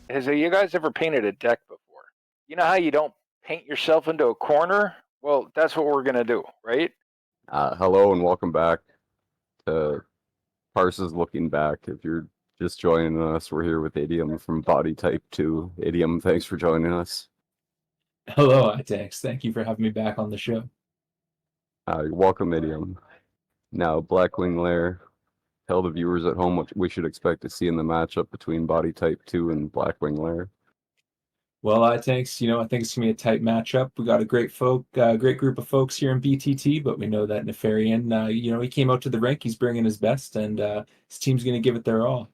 Has you guys ever painted a deck before? You know how you don't paint yourself into a corner? Well, that's what we're gonna do, right? Hello and welcome back to Parses Looking Back. If you're just joining us, we're here with Idiom from Body Type 2. Idiom, thanks for joining us. Hello, ITEX. Thank you for having me back on the show. Welcome, Idiom. Now, Blackwing Lair, tell the viewers at home what we should expect to see in the matchup between Body Type 2 and Blackwing Lair. Well, ITEX, I think it's gonna be a tight matchup. We got a great group of folks here in BTT, but we know that Nefarian, he came out to the rink. He's bringing his best, and his team's gonna give it their all.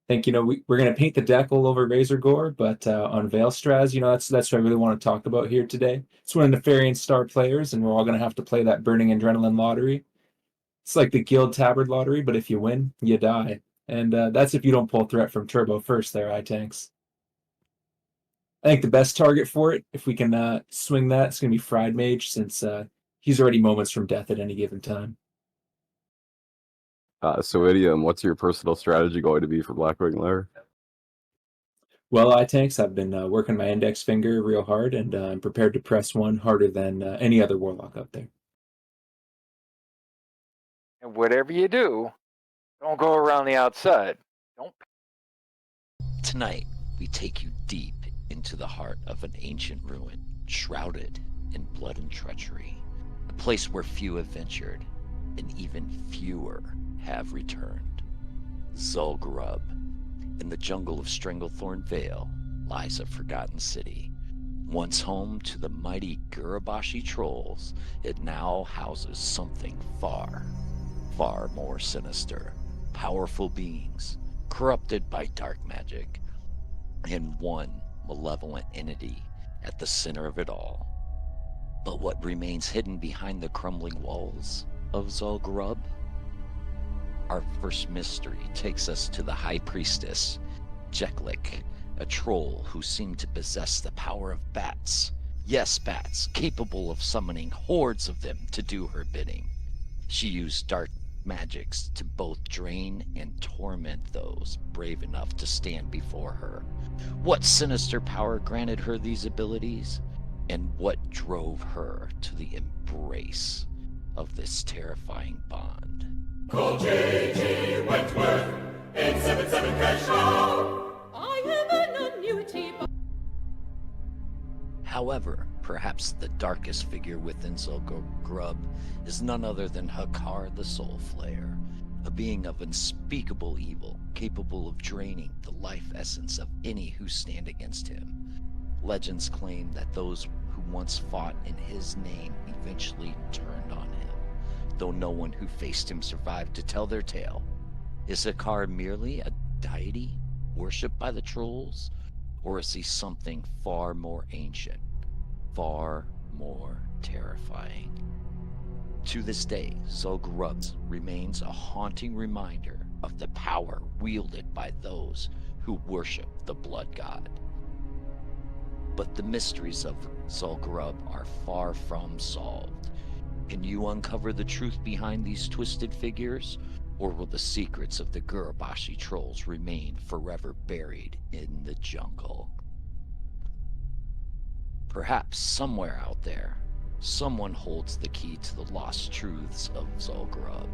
I think we're gonna paint the deck all over Razor Gore, but on Veilstraz, that's what I really want to talk about here today. It's one of Nefarian's star players, and we're all gonna have to play that Burning Adrenaline lottery. It's like the Guild Tabard lottery, but if you win, you die. And that's if you don't pull threat from Turbo first there, ITanks. I think the best target for it, if we can swing that, it's going to be Fried Mage, since he's already moments from death at any given time. So, Idiom, what's your personal strategy going to be for Blackwing Lair? Well, ITanks, I've been working my index finger real hard, and I'm prepared to press one harder than any other Warlock out there. And whatever you do, don't go around the outside. Don't. Tonight, we take you deep into the heart of an ancient ruin, shrouded in blood and treachery. A place where few have ventured, and even fewer have returned. Zul'Gurub. In the jungle of Stranglethorn Vale lies a forgotten city. Once home to the mighty Gurabashi trolls, it now houses something far, far more sinister. Powerful beings, corrupted by dark magic, and one malevolent entity at the center of it all. But what remains hidden behind the crumbling walls of Zul'Gurub? Our first mystery takes us to the High Priestess, Jeklik, a troll who seemed to possess the power of bats. Yes, bats, capable of summoning hordes of them to do her bidding. She used dark magics to both drain and torment those brave enough to stand before her. What sinister power granted her these abilities? And what drove her to the embrace of this terrifying bond? Call J.G. Wentworth, 877 cash out. I am an annuity. However, perhaps the darkest figure within Zul'Gurub is none other than Hakkar the Soul Flayer, a being of unspeakable evil, capable of draining the life essence of any who stand against him. Legends claim that those who once fought in his name eventually turned on him, though no one who faced him survived to tell their tale. Is Hakkar merely a deity worshipped by the trolls? Or is he something far more ancient, far more terrifying? To this day, Zul'Gurub remains a haunting reminder of the power wielded by those who worship the blood god. But the mysteries of Zul'Gurub are far from solved. Can you uncover the truth behind these twisted figures? Or will the secrets of the Gurabashi trolls remain forever buried in the jungle? Perhaps somewhere out there, someone holds the key to the lost truths of Zul'Gurub.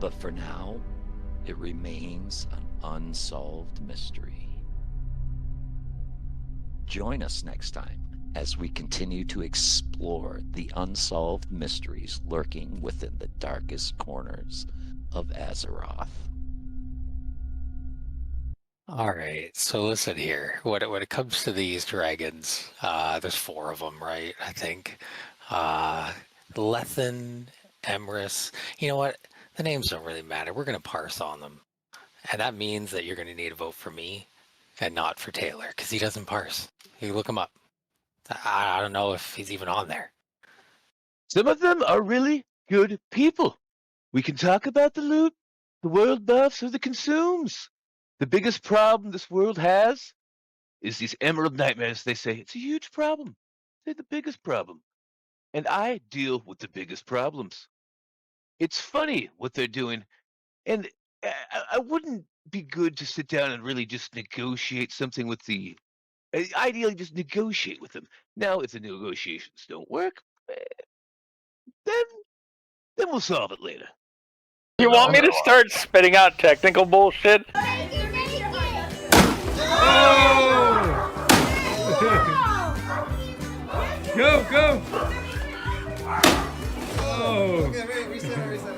But for now, it remains an unsolved mystery. Join us next time as we continue to explore the unsolved mysteries lurking within the darkest corners of Azeroth. All right, so listen here. When it comes to these dragons, there's four of them, right? I think. Lethen, Emrys. You know what? The names don't really matter. We're gonna parse on them, and that means that you're gonna need a vote for me, and not for Taylor, because he doesn't parse. You look him up. I don't know if he's even on there. Some of them are really good people. We can talk about the loot, the world buffs, or the consumes. The biggest problem this world has is these emerald nightmares, they say. It's a huge problem. They're the biggest problem. And I deal with the biggest problems. It's funny what they're doing. And I wouldn't be good to sit down and really just negotiate something with the. Ideally, just negotiate with them. Now, if the negotiations don't work, then we'll solve it later. You want me to start spitting out technical bullshit? Go, go! Oh! Okay, wait, reset.